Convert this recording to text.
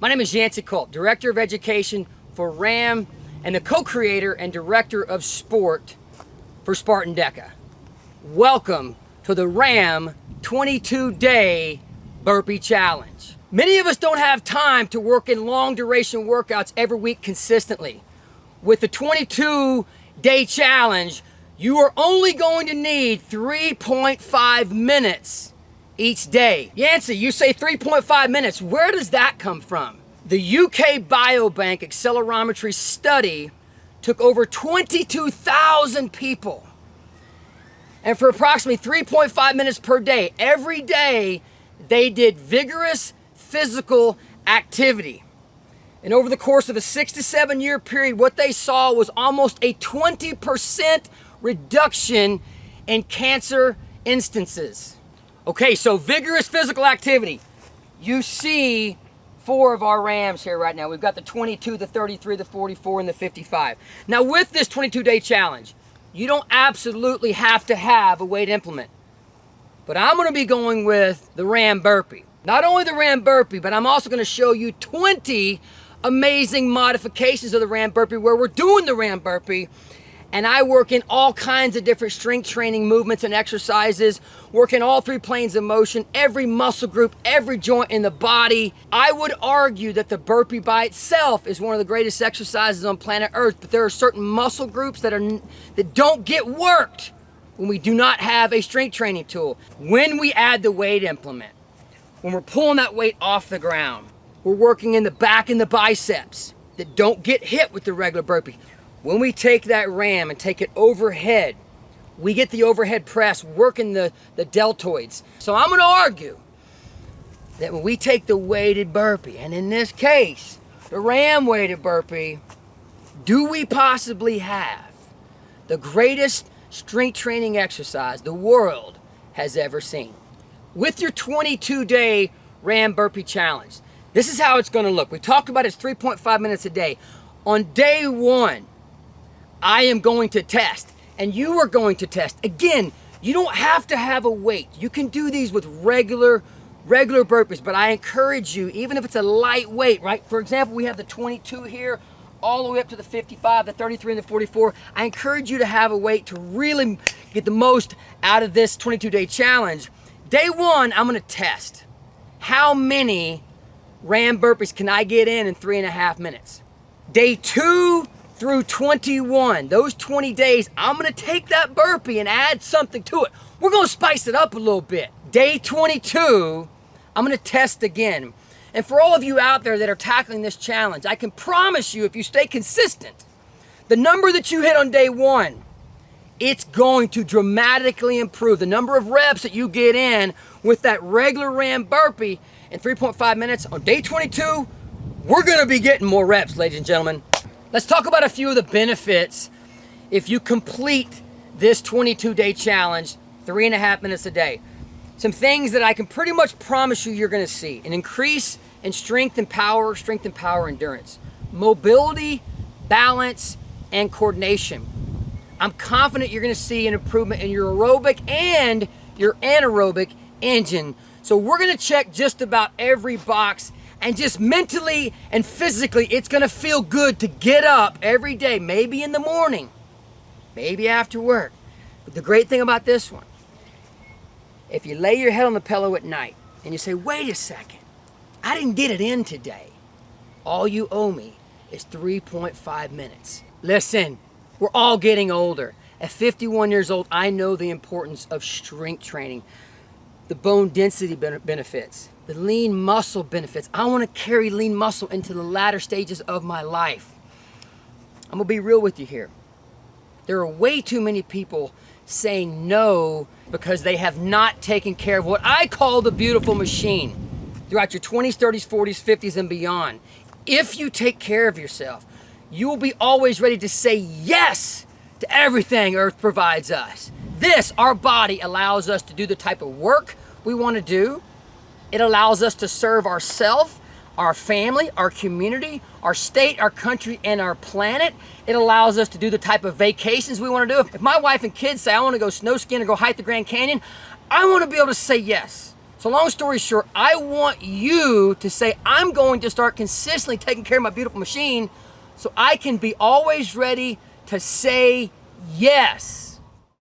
My name is Yancey Colt, Director of Education for RAM and the co-creator and Director of Sport for Spartan DECA. Welcome to the RAM 22-Day Burpee Challenge. Many of us don't have time to work in long duration workouts every week consistently. With the 22-Day Challenge, you are only going to need 3.5 minutes each day. Yancey, you say 3.5 minutes. Where does that come from? The UK Biobank accelerometry study took over 22,000 people. And for approximately 3.5 minutes per day, every day, they did vigorous physical activity. And over the course of a 6 to 7 year period, what they saw was almost a 20% reduction in cancer instances. Okay, so vigorous physical activity. You see 4 of our RAMs here right now. We've got the 22, the 33, the 44, and the 55. Now with this 22-day challenge, you don't absolutely have to have a weight implement. But I'm gonna be going with the RAM Burpee. Not only the RAM Burpee, but I'm also gonna show you 20 amazing modifications of the RAM Burpee where we're doing the RAM Burpee. And I work in all kinds of different strength training movements and exercises, work in all 3 planes of motion, every muscle group, every joint in the body. I would argue that the burpee by itself is one of the greatest exercises on planet Earth, but there are certain muscle groups that don't get worked when we do not have a strength training tool. When we add the weight implement, when we're pulling that weight off the ground, we're working in the back and the biceps that don't get hit with the regular burpee. When we take that RAM and take it overhead, we get the overhead press working the deltoids. So I'm gonna argue that when we take the weighted burpee, and in this case, the RAM weighted burpee, do we possibly have the greatest strength training exercise the world has ever seen? With your 22-day RAM Burpee Challenge, this is how it's gonna look. We talked about it's 3.5 minutes a day. On day 1, I am going to test, and you are going to test. Again, you don't have to have a weight. You can do these with regular burpees, but I encourage you, even if it's a light weight, right? For example, we have the 22 here, all the way up to the 55, the 33, and the 44. I encourage you to have a weight to really get the most out of this 22-day challenge. Day 1, I'm gonna test. How many RAM burpees can I get in 3.5 minutes? Day 2 through 21, those 20 days, I'm gonna take that burpee and add something to it. We're gonna spice it up a little bit. Day 22, I'm gonna test again. And for all of you out there that are tackling this challenge, I can promise you, if you stay consistent, the number that you hit on day 1, it's going to dramatically improve. The number of reps that you get in with that regular RAM burpee in 3.5 minutes on day 22, we're gonna be getting more reps, ladies and gentlemen. Let's talk about a few of the benefits if you complete this 22-day challenge, 3.5 minutes a day. Some things that I can pretty much promise you're gonna see. An increase in strength and power endurance, mobility, balance, and coordination. I'm confident you're gonna see an improvement in your aerobic and your anaerobic engine. So we're gonna check just about every box, and just mentally and physically, it's gonna feel good to get up every day, maybe in the morning, maybe after work. But the great thing about this one, if you lay your head on the pillow at night and you say, wait a second, I didn't get it in today. All you owe me is 3.5 minutes. Listen, we're all getting older. At 51 years old, I know the importance of strength training, the bone density benefits, the lean muscle benefits. I want to carry lean muscle into the latter stages of my life. I'm gonna be real with you here. There are way too many people saying no because they have not taken care of what I call the beautiful machine throughout your 20s, 30s, 40s, 50s, and beyond. If you take care of yourself, you will be always ready to say yes to everything Earth provides us. This, our body, allows us to do the type of work we want to do. It allows us to serve ourselves, our family, our community, our state, our country, and our planet. It allows us to do the type of vacations we want to do. If my wife and kids say, I want to go snow skiing or go hike the Grand Canyon, I want to be able to say yes. So long story short, I want you to say, I'm going to start consistently taking care of my beautiful machine so I can be always ready to say yes.